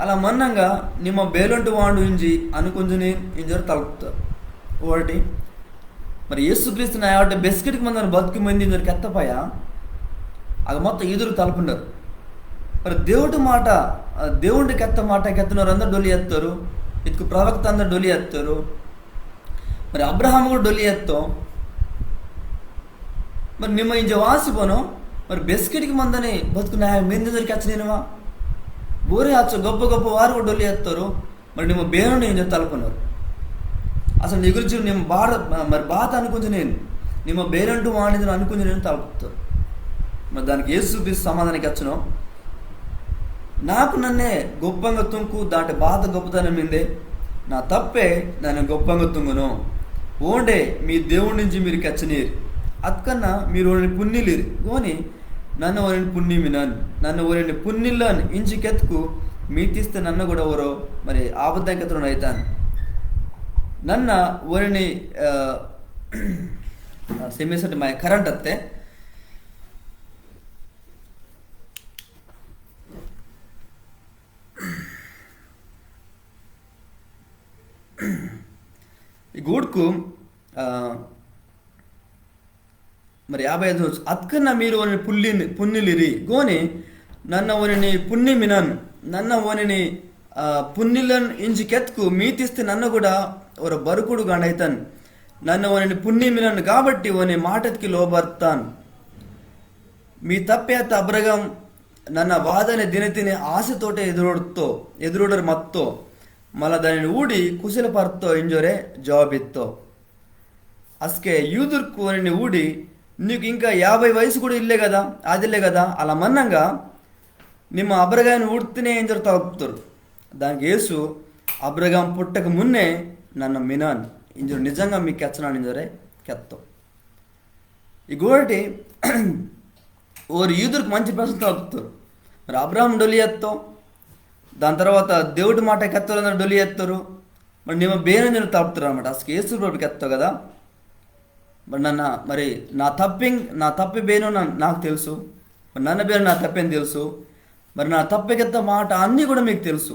Speaker 1: అలా మన్నంగా ನಿಮ್ಮ ಬೇಲೊಂಟು వాడు ఇంజి అనుకుంజుని ఇంజరు తలుపుతారు. ఒకటి మరి యేసుక్రీస్తు నా ఆవిడ బెస్కెట్కి మందని బతుకు మంది ఇంజరు కెత్తపాయా అది మొత్తం ఎదురు తలుపుండరు. మరి దేవుడి మాట దేవుడికి ఎత్త మాట కెత్తనోరు అందరు డొల్లి ఎత్తారు. ఇటుకు ప్రవక్త అందరు డొల్లి ఎత్తారు. మరి అబ్రహాం కూడా డొల్లి ఎత్తాం. మరి నిమ్మ ఇంజ వాసిపోను మరి బెస్కెట్కి మందని బతుకు నా మెందరికి వచ్చనేనువా ಬೋರೆ ಹಚ್ಚು గొప్ప గొప్ప వారు కూడా డొల్లి ఎత్తారు. మరి నిమ్మ బేరుని ఇంజ తలుపున్నారు. అసలు నీ గురించి నిమ్మ బాధ అనుకుంది నేను నిమ్మ బేరంటూ వాణిదని అనుకుంది నేను తలుపుతారు. మరి దానికి యేసుక్రీస్తు సమాధానానికి వచ్చను నాకు నన్నే గొప్పంగా తుంకు దాంట్ బాధ గొప్పతనం మిందే నా తప్పే నన్ను గొప్పంగా తుంగును ఓండే మీ దేవుడి నుంచి మీరు కెచ్చనీరు అత్కన్నా మీరు పుణ్యలేరు గోని నన్ను ఓరిని పుణ్యమినాను నన్ను ఓరిని పుణ్యలను ఇంచి కెత్తుకు మీ తీస్తే నన్ను కూడా ఓరో మరి ఆబద్ధంకతను అవుతాను ನನ್ನ ಓರಣಿ ಸೆಮಿಸಟ್ ಮೈ ಕರೆಂಟ್ ಅತ್ತೆ ಈ ಗೂಡ್ಕು మరి 55 అత్కన్నా మీరు ఓని పుణ్యులిరి గోని నన్న ఓని పుణ్యమినాను నన్న ఓని పుణ్యులను ఇంచి కెత్తుకు మీ తీస్తే నన్ను కూడా ఒక బరుకుడు గండైతాను నన్ను ఓని పుణ్యమినాను కాబట్టి ఓని మాటకి లోబర్తాను మీ తప్పేత అబ్రగం ನನ್ನ ವಾದನೆ ದಿನತಿನಿ ಆಸೆತೋಟೆ ಎದುರೋಡರ್ ಮತ್ತೋ ಮಲ దానిని ఊడి కుశల పర్తో ఇంజోరే జవాబిత్తో అస్కే యూదుర్కు అని ఊడి నీకు ఇంకా 50 వయసు కూడా ఇల్లే కదా ఆదిల్లే కదా అలా మన్నంగా ನಿಮ್ಮ అబ్రగాన్ని ఊడితేనే ఇంజరు తలుపుతారు. దానికి యేసు అబ్రగాం పుట్టక మున్నే నన్ను మినాన్ ఇంజరు నిజంగా మీకు కెచ్చనాను ఇంజరే కెత్తో ఈ గోటి ఓరు యూదుర్కు మంచి ప్రశ్న తలుపుతారు. మరి అబ్రహాం డొలి ఎత్తో దాని తర్వాత దేవుడి మాట కెత్తారు అందరూ డొలి ఎత్తారు. మరి నిమ్మ బేనంజను తలుపుతారు అనమాట అసలు యేసు ప్రభుకి ఎత్తావు కదా మరి మరి నా తప్పి బేను నాకు తెలుసు మరి నన్న బేను నా తప్పేని తెలుసు మరి నా తప్పెకెత్త మాట అన్నీ కూడా మీకు తెలుసు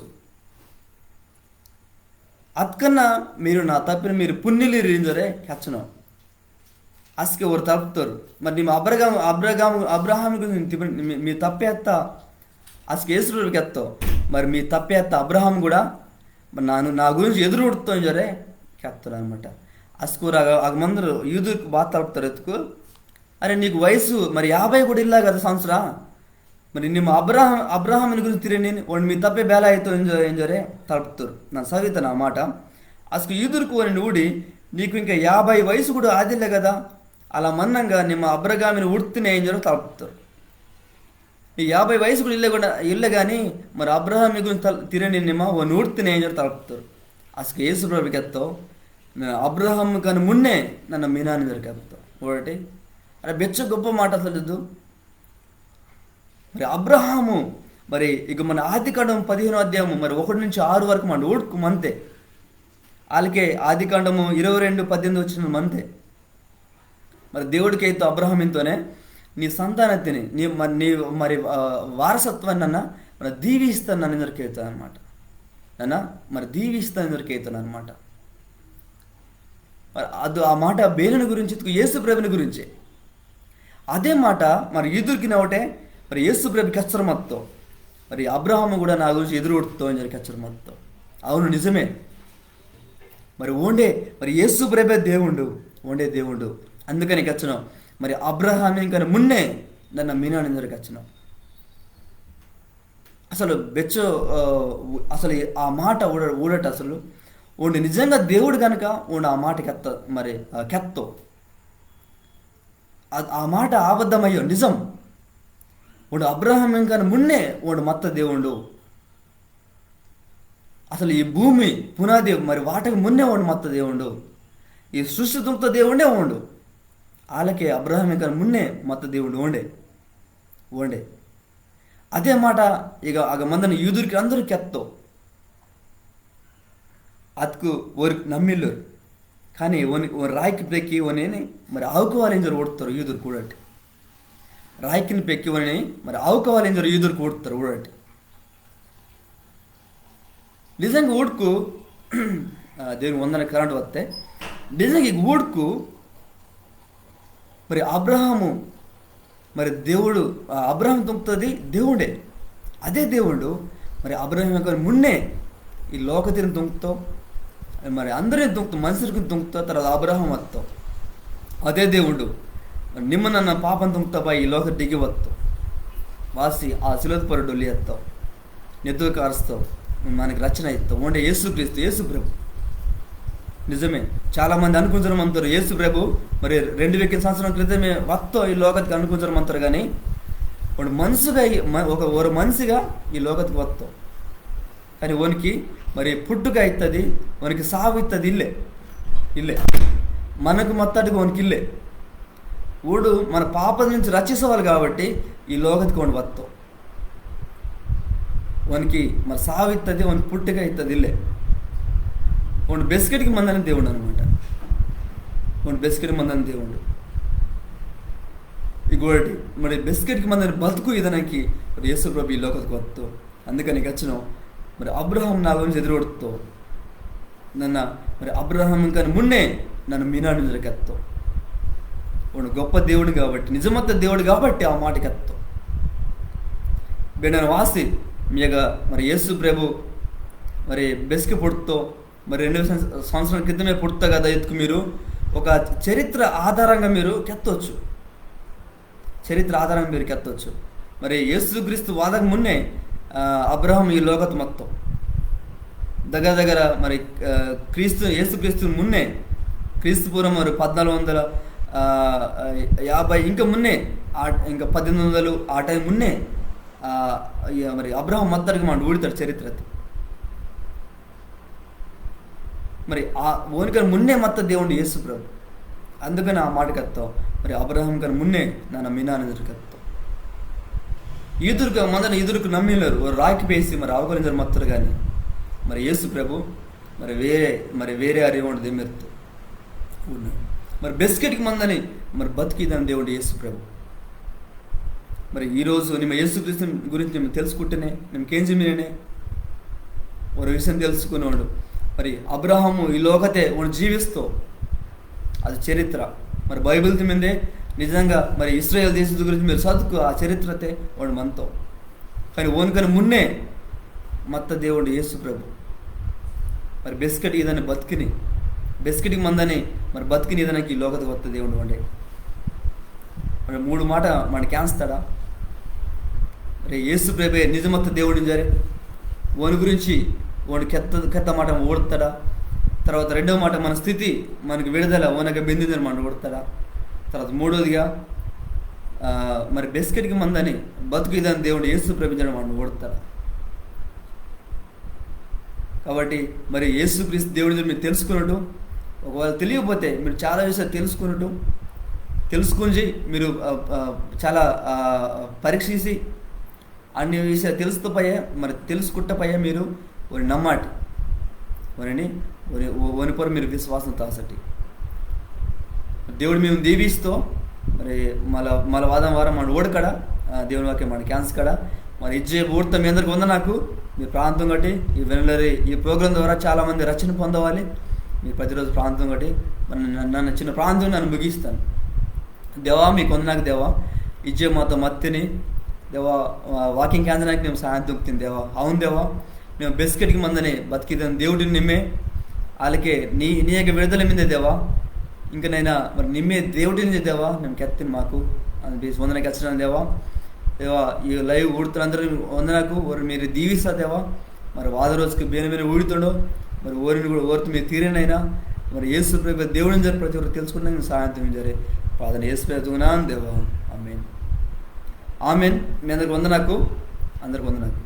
Speaker 1: అత్కన్నా మీరు నా తప్పిని మీరు పుణ్యులు రీంజరే కెచ్చను అసలు ఎవరు తలుపుతారు. మరి ನಿಮ್ಮ అబ్రహాం గురించి మీ తప్పేత్త అసలు యేసుకి ఎత్తావు మరి మీ తప్పేత్త అబ్రహాం కూడా మరి నా గురించి ఎదురు ఉడుతాం జరే కెత్తారు అనమాట. అస్కూర మందరు యూదుకు బాగా తలుపుతారు ఎత్తుకు అరే నీకు వయసు మరి 50 కూడా ఇల్లా కదా సంవత్సర మరి ನಿಮ್ಮ అబ్రహాంని గురించి తిరిగి వాడు మీ తప్పే బేలా అయితే ఎంజరే తలుపుతారు నా సవిత నా మాట అసలు యూదుకు అని ఊడి నీకు ఇంకా 50 వయసు కూడా ఆదిల్లే కదా అలా మన్నంగా ನಿಮ್ಮ అబ్రగామిని ఉడితేనే ఎంజరో తలుపుతారు. ఈ 50 వయసు కూడా ఇల్లే కానీ మరి అబ్రహాం గురించి తిరిగి నిమ్మ వాడిని ఉడితేనే ఎంజరో తలుపుతారు. అసలు యేసు ప్రభుకి ఎత్తావు అబ్రహాం కానీ మున్నే నన్ను మీనాన్ని దొరికేస్తావు ఒకటి అరే బెచ్చ గొప్ప మాట అసలు మరి అబ్రహాము మరి ఇక మన ఆదికాండం 15వ అధ్యాయము మరి 1 నుంచి 6 వరకు మన ఊడుకు మంతే వాళ్ళకే ఆదికాండము 22:18 వచ్చిన మంతే మరి దేవుడికి అయితే అబ్రహాంతోనే నీ సంతానతిని నీ మరి వారసత్వాన్ని అన్న మరి దీవిస్తాను నన్ను దొరికేతాను అనమాట నాన్న మరి దీవిస్తాను దొరికేతాను అనమాట. అది ఆ మాట బేలుని గురించి యేసు ప్రభుని గురించి అదే మాట మరి ఎదురుకిన ఒకటే మరి యేసు ప్రభు కచ్చరమత్తో మరి అబ్రహాము కూడా నా గురించి ఎదురు కొడుతో అని చెప్పి కచ్చరమత్తో అవును నిజమే మరి ఓండే మరి యేసు ప్రభే దేవుడు అందుకని కచ్చను మరి అబ్రహాం ఇంకా మున్నే నన్ను మీనాని దగ్గరికి వచ్చినావు. అసలు అసలు ఆ మాట ఊడట అసలు ఉండి నిజంగా దేవుడు కనుక ఉండి ఆ మాట కెత్తో ఆ మాట అబద్ధమయ్యో నిజం ఉండు అబ్రహాం ఇంకా మున్నే ఉండు మత్త దేవుడు. అసలు ఈ భూమి పునాది మరి వాటికి మున్నే ఉండు మత్త దేవుడు. ఈ సృష్టి తుంక్త దేవుడే ఉండు. వాళ్ళకి అబ్రహాం ఇంకా మున్నే మత్త దేవుడు ఓండే అదే మాట ಈಗ ಮಂದನ ಯೂದರಿಗೆ అందరూ ಕೆತ್ತೋ ಅದಕ್ಕೂ ಅವ್ರಿಗೆ ನಮ್ಮಿಲ್ಲರು కానీ రాయికి పెక్కి ఓనేని మరి ఆవుకోవాలని ఓడుతారు యూదురు కూడటి. రాయికిని పెక్కి ఓని మరి ఆవుకోవాలని యూదురు కూడతారు ఊడటి. నిజంగా ఊడుకు దేవుని వందన కరెంట్ వస్తే నిజంగా ఈ ఊడుకు మరి అబ్రహాము మరి దేవుడు అబ్రహాం తుంపుతుంది దేవుడే. అదే దేవుడు మరి అబ్రహాం యొక్క మున్నే ఈ లోకతిని తుంపుతో మరి అందరిని తుంపుతూ మనుషులకి తుంపుతో తర్వాత అబ్రహాం వస్తావు. అదే దేవుడు నిమ్మ నన్న పాపం తుంపుతాపై ఈ లోక దిగి వస్తావు వాసి ఆ శిలత పరుడు ఎత్తావు నెత్తుకు కారుస్తావు మనకి రచన ఇస్తావు. అంటే యేసుక్రీస్తు యేసు ప్రభు నిజమే. చాలామంది అనుకుంటారు యేసు ప్రభు మరి 2000 సంవత్సరం క్రితమే వస్తో ఈ లోకతికి అనుకుంటారు కానీ వాడు మనసుగా ఒక మనిషిగా ఈ లోకతికి వస్తావు. కానీ ఓనికి మరి పుట్టుక అవుతుంది, ఓనికి సాగు ఇస్తుంది ఇల్లే మనకు మొత్తానికి ఓనికి ఇల్లే. ఊడు మన పాపల నుంచి రక్షించవాలి కాబట్టి ఈ లోకతికి ఓని వస్తావు. ఓనికి మరి సాగు ఇస్తుంది, ఓనికి పుట్టుక అవుతుంది ఇల్లే. ಒಂದು ಬೆಸ್ಕೆಟ್ಗೆ ಮಂದನ దేవుడు అనమాట. ಒಂದು ಬೆಸ್ಕೆಟ್ మందని దేవుడు ఇంకోటి మరి బెస్కెట్కి మందని బతుకు ఇదనకి మరి యేసు ప్రభు ఈ లోకకు వస్తూ అందుకని వచ్చినావు. మరి అబ్రహాం నా గురించి ఎదురుకొడుతావు మరి అబ్రహాం ఇంకా మున్నే నన్ను మీనాడు నిలకెత్తావు. వాడు గొప్ప దేవుడు కాబట్టి నిజమత్త దేవుడు కాబట్టి ఆ మాటకి ఎత్తావు. బిడ్డను వాసి మీగ మరి యేసు ప్రభు మరి బెస్కి పుడుతో మరి 2000 సంవత్సరాల క్రితమే పుడతా కదా ఎత్తుకు మీరు ఒక చరిత్ర ఆధారంగా మీరు కెత్తవచ్చు. మరి యేసుక్రీస్తు వాదక మున్నే అబ్రహాం ఈ లోకత్ మొత్తం దగ్గర మరి యేసుక్రీస్తు మున్నే క్రీస్తు పూర్వం మరి 1450 ఇంకా మున్నే ఇంకా 1800 ఆ టైం మున్నే మరి అబ్రహాం మొత్తానికి మనం ఊడతాడు చరిత్ర. మరి ఆ ఓనికని మున్నే మత్త దేవుడు యేసు ప్రభు. అందుకని ఆ మాటకి వస్తావు. మరి అబ్రహాం కన్నా మున్నే నన్ను మీనాన్ని ఎదురుకెత్తావు. ఈదురుకు నమ్మిలేరు రాకి పేసి మరి అవకరించారు మొత్తరు కానీ మరి యేసు ప్రభు మరి వేరే అరేవాడు దెమ్మెరుతూ ఉన్నాడు. మరి బెస్కెట్కి మందని మరి బతికిదని దేవుడు యేసు ప్రభు. మరి ఈరోజు ನಿಮ್ಮ యేసుక్రీస్తు గురించి మేము తెలుసుకుంటేనే మేమకేం చేయనే ఒక విషయం తెలుసుకున్నాడు. మరి అబ్రహాము ఈ లోకతే వాడు జీవిస్తూ అది చరిత్ర. మరి బైబిల్ మీదే నిజంగా మరి ఇస్రాయేల్ దేశం గురించి మీరు చదువుకు ఆ చరిత్రతే వాడు మనతో. కానీ ఓనికని మున్నే మత్త దేవుడు యేసు ప్రభు. మరి బెస్కెట్ ఇదని బెస్కెట్కి మందని మరి బతికిని ఇదనకి ఈ లోకతకు వస్త దేవుడు వండే. మరి 3 మాట మన క్యాన్స్తాడా మరి యేసు ప్రభే నిజమత్త దేవుడిని జరే ఓని గురించి వాడు కెత్త మాట ఓడతాడా. తర్వాత 2వ మాట మన స్థితి మనకి విడుదల ఓనగా బెందిందని మనం ఓడతాడా. తర్వాత 3వదిగా మరి బెస్కెట్కి మందని బతుకు ఇదని దేవుడు యేసు ప్రపంచం మనం ఓడతాడా. కాబట్టి మరి యేసుక్రీస్తు దేవుడి మీరు తెలుసుకున్నట్టు ఒకవేళ తెలియకపోతే మీరు చాలా విషయాలు తెలుసుకుని మీరు చాలా పరీక్షించి అన్ని విషయాలు తెలుస్తపోయా మరి తెలుసుకుంటపోయా మీరు ఒక నమ్మాటి వనిపొర మీరు విశ్వాసం తాసటి దేవుడు మేము దీవిస్తూ మరి మళ్ళీ వాదం వారం మన ఓడకడ దేవుని వాక్యం మన క్యాన్స్ కడ మరి ఇచ్చే ఊడతా మీ అందరికి ఉందా నాకు మీ ప్రాంతం కట్టి ఈ వెనలరీ ఈ ప్రోగ్రాం ద్వారా చాలామంది రచన పొందవాలి. మీ ప్రతిరోజు ప్రాంతం కట్టి నన్ను చిన్న ప్రాంతం నన్ను ముగిస్తాను. దేవా మీకు ఉంది నాకు దేవా ఇచ్చే మాతో మత్తిని దేవా వాకింగ్ కేంద్రానికి మేము సాయం దొక్కుతుంది దేవా. అవును దేవా మేము బెస్కెట్కి మందని బతికిదని దేవుడిని నిమ్మే వాళ్ళకే నీ యొక్క విడుదల మీదే దేవా ఇంకనైనా మరి నిమ్మే దేవుడిని దేవా మేము కెత్తిని మాకు అని వందనకి వచ్చిన దేవా దేవా ఈ లైవ్ ఊడుతున్నందరూ వందనకు ఓరి మీరు దీవిస్తా దేవా మరి వాద రోజుకి బేన ఊడుతుండో మరి ఓరిని కూడా ఓరితో మీరు తీరేనైనా మరి యేసు దేవుడిని జరిగి ప్రతి ఒక్కరు తెలుసుకున్నా నేను సాయంత్రం జరే ప్రార్థన యేసు పేరుతున్నాను దేవా ఆమేన్ ఆమేన్. మీ అందరికి వందనకు అందరికి వందనకు.